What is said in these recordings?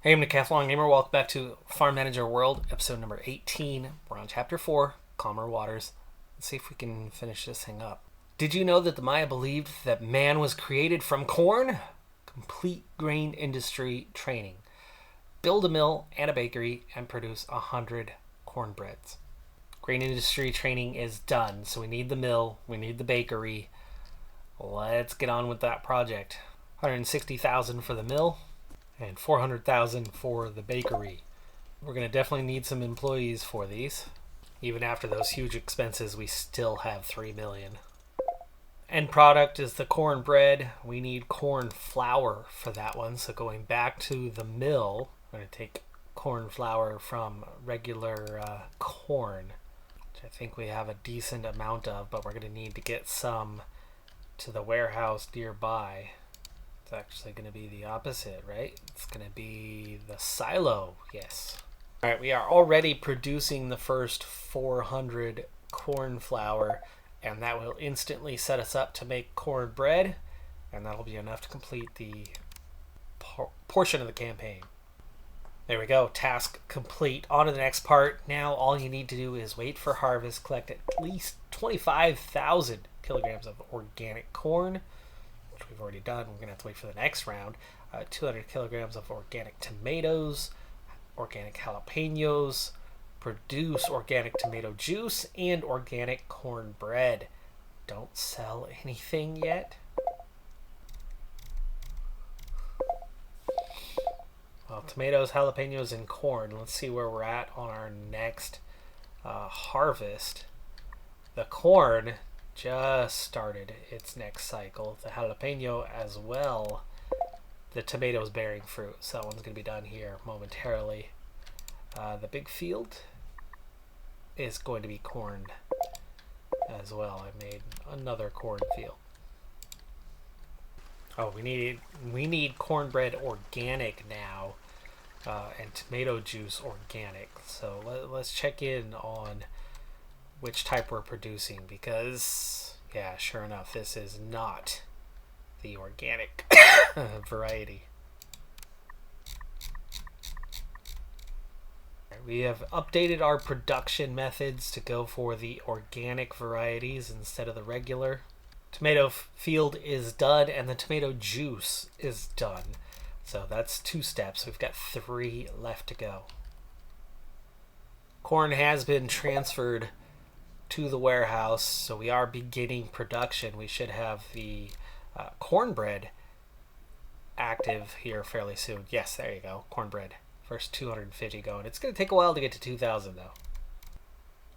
Hey, I'm Decathlon Gamer. Welcome back to Farm Manager World, episode number 18. We're on chapter 4, Calmer Waters. Let's see if we can finish this thing up. Did you know that the Maya believed that man was created from corn? Complete grain industry training. Build a mill and a bakery and produce 100 cornbreads. Grain industry training is done, so we need the mill, we need the bakery. Let's get on with that project. 160,000 for the mill and 400,000 for the bakery. We're going to definitely need some employees for these. Even after those huge expenses, we still have 3 million. End product is the cornbread. We need corn flour for that one. So going back to the mill, we're going to take corn flour from regular corn, which I think we have a decent amount of, but we're going to need to get some to the warehouse nearby. It's actually going to be the opposite, right? It's going to be the silo, yes. All right, we are already producing the first 400 corn flour, and that will instantly set us up to make cornbread, and that'll be enough to complete the portion of the campaign. There we go, task complete. On to the next part. Now all you need to do is wait for harvest, collect at least 25,000 kilograms of organic corn, which we've already done. We're going to have to wait for the next round. 200 kilograms of organic tomatoes, organic jalapenos, produce organic tomato juice, and organic cornbread. Don't sell anything yet. Well, tomatoes, jalapenos, and corn. Let's see where we're at on our next harvest. The corn just started its next cycle. The jalapeno as well. The tomatoes bearing fruit. So that one's going to be done here momentarily. The big field is going to be corn as well. I made another cornfield. Oh, we need cornbread organic now, and tomato juice organic. So let's check in on which type we're producing, because yeah, sure enough, this is not the organic variety. We have updated our production methods to go for the organic varieties instead of the regular. Tomato field is done and the tomato juice is done. So that's 2 steps. We've got 3 left to go. Corn has been transferred to the warehouse, so we are beginning production. We should have the cornbread active here fairly soon. Yes, there you go, cornbread. First 250 going. It's going to take a while to get to 2,000 though.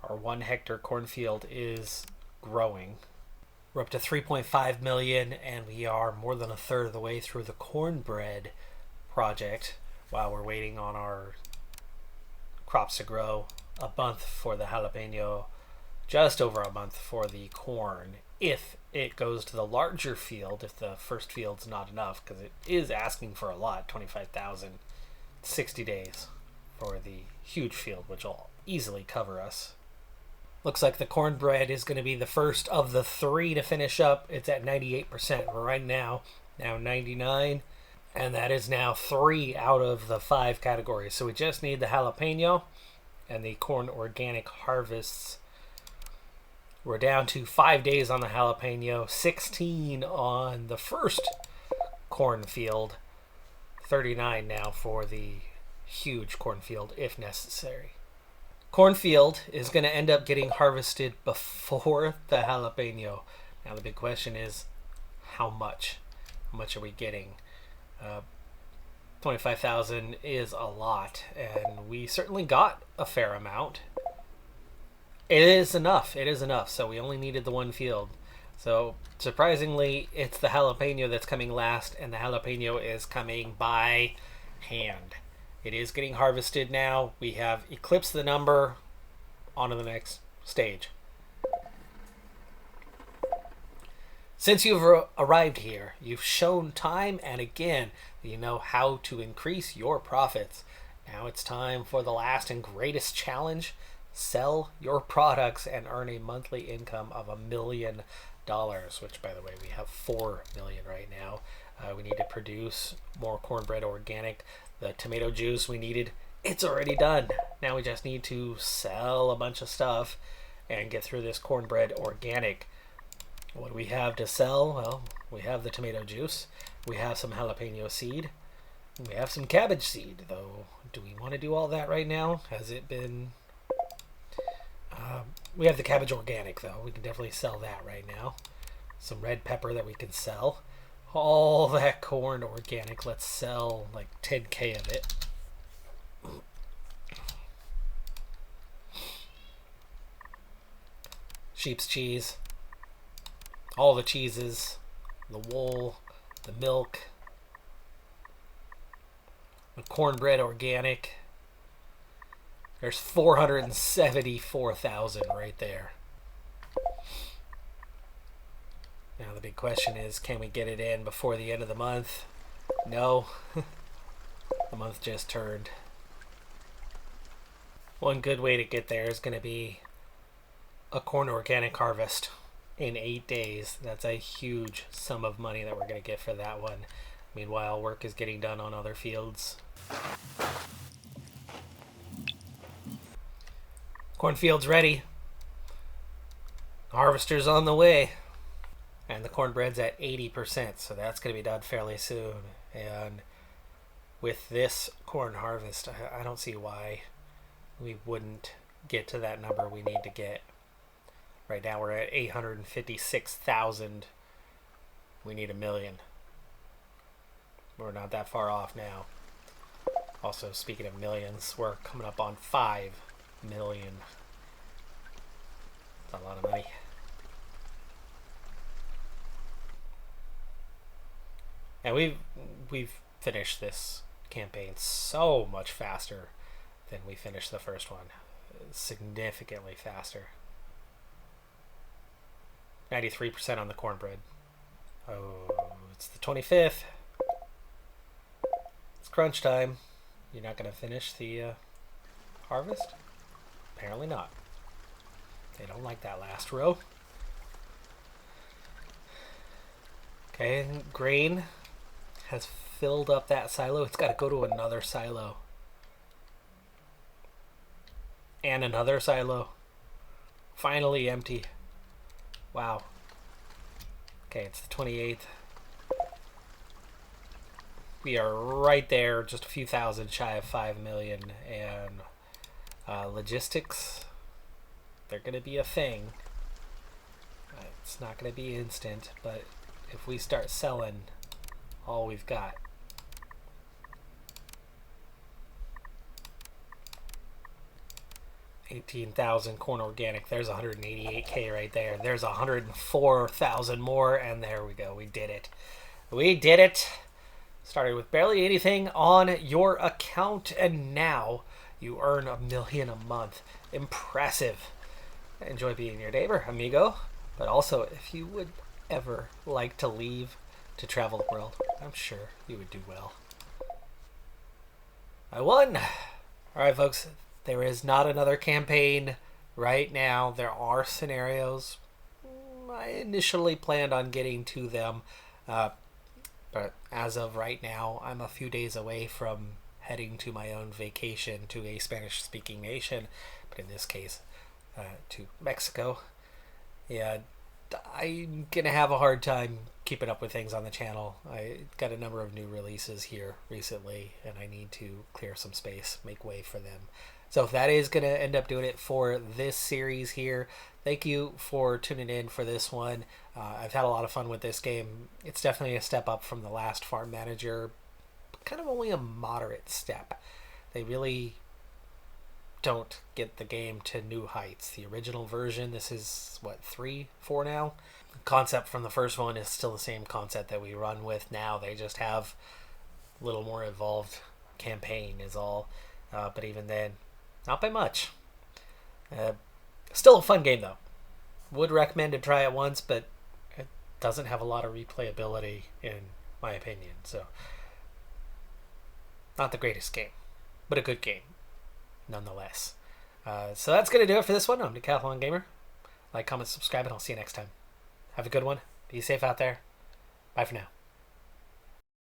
Our 1 hectare cornfield is growing. We're up to 3.5 million, and we are more than a third of the way through the cornbread project while we're waiting on our crops to grow. A month for the jalapeno, just over a month for the corn, if it goes to the larger field, if the first field's not enough, because it is asking for a lot, 25,000, 60 days for the huge field, which will easily cover us. Looks like the cornbread is going to be the first of the 3 to finish up. It's at 98%. We're right now 99, and that is now 3 out of the 5 categories. So we just need the jalapeno and the corn organic harvests. We're down to 5 days on the jalapeno, 16 on the first cornfield, 39 now for the huge cornfield if necessary. Cornfield is going to end up getting harvested before the jalapeno. Now the big question is, how much? How much are we getting? 25,000 is a lot, and we certainly got a fair amount. It is enough. It is enough. So we only needed the 1 field. So surprisingly, it's the jalapeno that's coming last, and the jalapeno is coming by hand. It is getting harvested now. We have eclipsed the number. On to the next stage. Since you've arrived here, you've shown time and again that you know how to increase your profits. Now it's time for the last and greatest challenge. Sell your products and earn a monthly income of $1 million. which, by the way, we have 4 million right now. We need to produce more cornbread organic. The tomato juice we needed, it's already done. Now we just need to sell a bunch of stuff and get through this cornbread organic. What do we have to sell? Well, we have the tomato juice. We have some jalapeno seed. We have some cabbage seed, though. Do we want to do all that right now? Has it been... we have the cabbage organic, though. We can definitely sell that right now. Some red pepper that we can sell. All that corn organic. Let's sell like 10K of it. Sheep's cheese. All the cheeses. The wool. The milk. The cornbread organic. There's 474,000 right there. Now the big question is, can we get it in before the end of the month? No. The month just turned. One good way to get there is going to be a corn organic harvest in 8 days. That's a huge sum of money that we're going to get for that one. Meanwhile, work is getting done on other fields. Cornfield's ready. Harvester's on the way. And the cornbread's at 80%, so that's going to be done fairly soon. And with this corn harvest, I don't see why we wouldn't get to that number we need to get. Right now we're at 856,000. We need 1 million. We're not that far off now. Also, speaking of millions, we're coming up on 5 million. That's a lot of money. And we've finished this campaign so much faster than we finished the first one. Significantly faster. 93% on the cornbread. Oh, it's the 25th. It's crunch time. You're not going to finish the harvest? Apparently not. They don't like that last row. Okay, grain has filled up that silo. It's got to go to another silo. And another silo. Finally empty. Wow. Okay, it's the 28th. We are right there, just a few thousand shy of 5 million. And logistics, they're going to be a thing. It's not going to be instant, but if we start selling all we've got. $18,000 corn organic. There's 188K right there. There's 104,000 more, and there we go. We did it. We did it. Started with barely anything on your account, and now you earn $1 million a month. Impressive. Enjoy being your neighbor, amigo. But also, if you would ever like to leave to travel the world, I'm sure you would do well. I won. All right, folks. There is not another campaign right now. There are scenarios. I initially planned on getting to them, but as of right now, I'm a few days away from heading to my own vacation to a Spanish-speaking nation, but in this case, to Mexico. Yeah, I'm going to have a hard time keeping up with things on the channel. I got a number of new releases here recently, and I need to clear some space, make way for them. So if that is going to end up doing it for this series here, thank you for tuning in for this one. I've had a lot of fun with this game. It's definitely a step up from the last Farm Manager, but kind of only a moderate step. They really don't get the game to new heights. The original version, this is, what, 3, 4 now? The concept from the first one is still the same concept that we run with now. They just have a little more evolved campaign is all. But even then, not by much. Still a fun game, though. Would recommend to try it once, but it doesn't have a lot of replayability, in my opinion. So, not the greatest game, but a good game, nonetheless. So that's going to do it for this one. I'm Decathlon Gamer. Like, comment, subscribe, and I'll see you next time. Have a good one. Be safe out there. Bye for now.